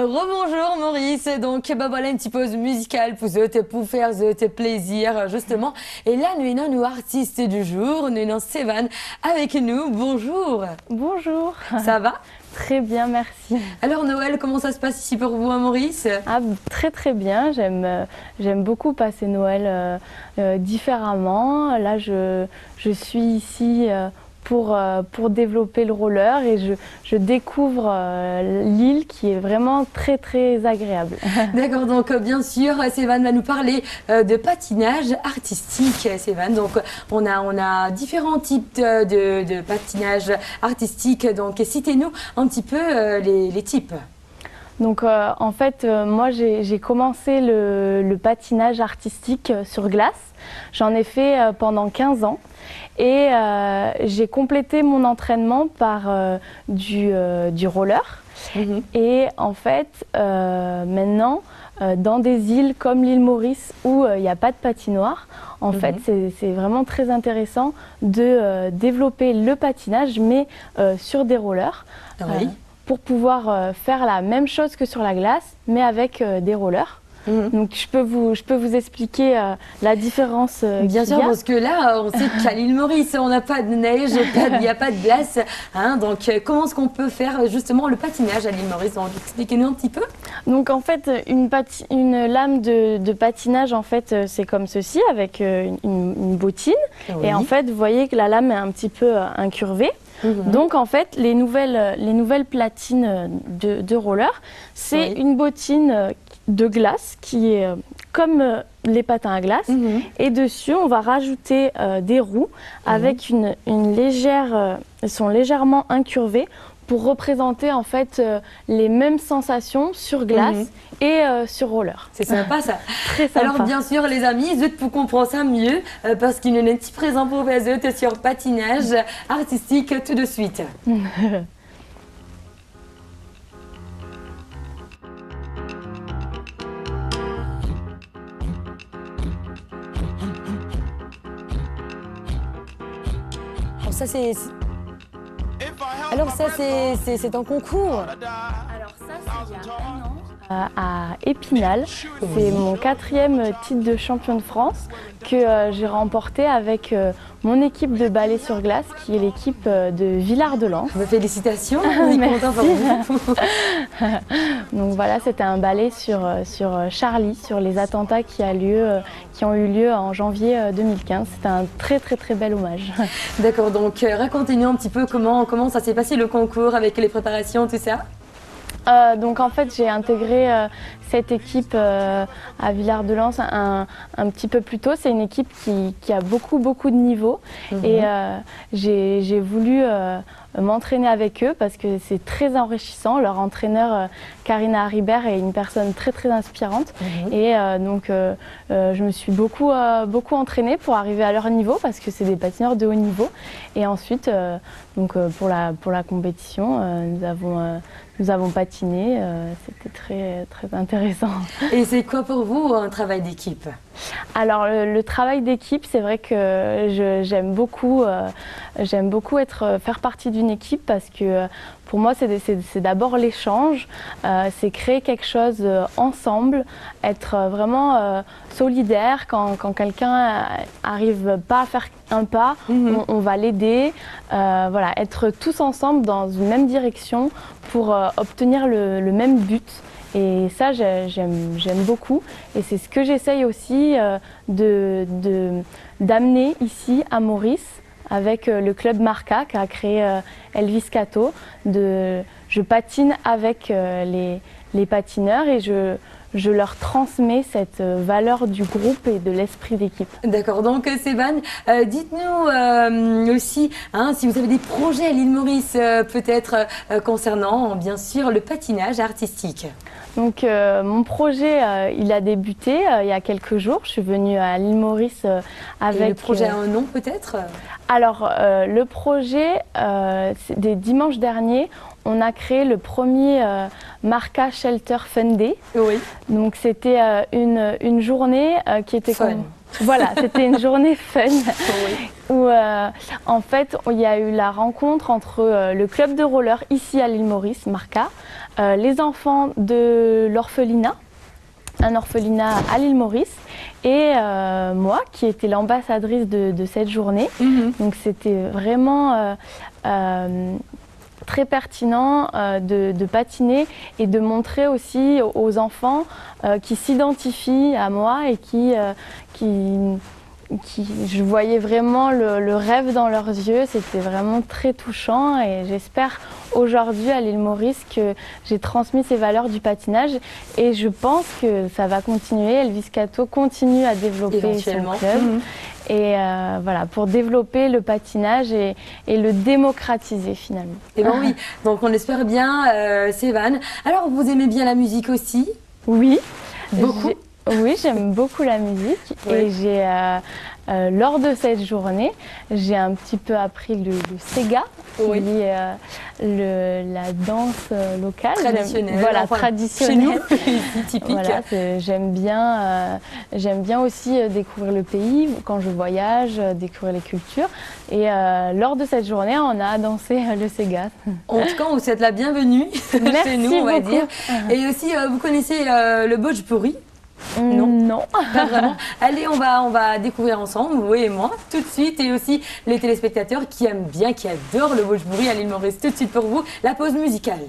Rebonjour Maurice, donc voilà une petite pause musicale pour faire plaisir justement. Et là nous avons nos artistes du jour, nous avons Sévan avec nous. Bonjour. Bonjour. Ça va? Très bien, merci. Alors Noël, comment ça se passe ici pour vous, Maurice? Très très bien, j'aime beaucoup passer Noël différemment. Là je suis ici pour développer le roller et je découvre l'île qui est vraiment très très agréable. D'accord, donc bien sûr, Sévan va nous parler de patinage artistique. Sévan, donc on a différents types de patinage artistique. Donc citez-nous un petit peu les types. Donc en fait, moi j'ai commencé le patinage artistique sur glace. J'en ai fait pendant 15 ans et j'ai complété mon entraînement par du roller. Mmh. Et en fait, maintenant, dans des îles comme l'île Maurice où il n'y a pas de patinoire, en fait, c'est vraiment très intéressant de développer le patinage, mais sur des rollers. Oui. Pour pouvoir faire la même chose que sur la glace, mais avec des rollers. Donc je peux vous expliquer la différence Bien sûr, parce que là, on sait qu'à l'île Maurice, on n'a pas de neige, il n'y a pas de glace. Hein, donc comment est-ce qu'on peut faire justement le patinage à l'île Maurice? Donc expliquez-nous un petit peu. Donc en fait, une lame de patinage, en fait, c'est comme ceci, avec une bottine. Oui. Et en fait, vous voyez que la lame est un petit peu incurvée. Donc en fait, les nouvelles platines de roller, c'est une bottine de glace qui est comme les patins à glace. Et dessus, on va rajouter des roues avec elles sont légèrement incurvées pour représenter en fait les mêmes sensations sur glace et sur roller. C'est sympa ça. Très sympa. Alors bien sûr les amis, pour comprendre ça mieux, parce qu'il y a un petit présent pour vous sur patinage artistique tout de suite. Alors ça c'est un concours. Alors ça c'est il y a 1 an. À Épinal, c'est mon 4e titre de champion de France que j'ai remporté avec mon équipe de ballet sur glace qui est l'équipe de Villard-de-Lans. Félicitations, on est content pour vous. Donc voilà, c'était un ballet sur Charlie, sur les attentats qui ont eu lieu en janvier 2015. C'était un très très très bel hommage. D'accord, donc racontez-nous un petit peu comment ça s'est passé le concours avec les préparations, tout ça. Donc en fait j'ai intégré cette équipe à Villard-de-Lans un petit peu plus tôt. C'est une équipe qui a beaucoup de niveaux et j'ai voulu m'entraîner avec eux parce que c'est très enrichissant. Leur entraîneur Karina Haribert est une personne très très inspirante et donc je me suis beaucoup entraînée pour arriver à leur niveau parce que c'est des patineurs de haut niveau. Et ensuite donc pour la compétition nous avons patiné, c'était très très intéressant. Et c'est quoi pour vous un travail d'équipe? Alors le travail d'équipe, c'est vrai que j'aime beaucoup faire partie d'une équipe parce que pour moi c'est d'abord l'échange, c'est créer quelque chose ensemble, être vraiment solidaire quand quelqu'un arrive pas à faire un pas, on va l'aider, voilà, être tous ensemble dans une même direction pour obtenir le même but. Et ça, j'aime beaucoup. Et c'est ce que j'essaye aussi d'amener ici à Maurice avec le club Marca qu'a créé Elvis Cato. Je patine avec les patineurs et je leur transmets cette valeur du groupe et de l'esprit d'équipe. D'accord, donc Sévan, dites-nous aussi si vous avez des projets à l'île Maurice, peut-être concernant bien sûr le patinage artistique. Donc mon projet, il a débuté il y a quelques jours. Je suis venue à l'île Maurice avec... Et le projet a un nom peut-être? Alors le projet, des dimanches derniers, on a créé le premier Marca Shelter Fun Day. Oui. Donc c'était une journée qui était fun. Voilà, c'était une journée fun où en fait il y a eu la rencontre entre le club de roller ici à l'île Maurice, Marca, les enfants de l'orphelinat, un orphelinat à l'île Maurice, et moi qui étais l'ambassadrice de cette journée. Donc c'était vraiment très pertinent de patiner et de montrer aussi aux enfants qui s'identifient à moi et je voyais vraiment le rêve dans leurs yeux. C'était vraiment très touchant et j'espère aujourd'hui à l'île Maurice que j'ai transmis ces valeurs du patinage et je pense que ça va continuer. Elvis Cato continue à développer son club. Et voilà, pour développer le patinage et le démocratiser finalement. Et ben oui, donc on espère bien, Sévan. Alors, vous aimez bien la musique aussi? Oui. Beaucoup? Oui, j'aime beaucoup la musique et j'ai, lors de cette journée, j'ai un petit peu appris le Sega, qui est la danse locale. Traditionnelle. Voilà, traditionnelle. Chez nous, typique. Voilà, j'aime bien aussi découvrir le pays quand je voyage, découvrir les cultures. Et lors de cette journée, on a dansé le Sega. En tout cas, on vous souhaite la bienvenue chez nous, on va dire. Et aussi, vous connaissez le Bhojpuri? Non. Pas vraiment. Allez, on va découvrir ensemble, vous et moi, tout de suite. Et aussi les téléspectateurs qui aiment bien, qui adorent le Bhojpuri à l'île Maurice. Tout de suite pour vous, la pause musicale.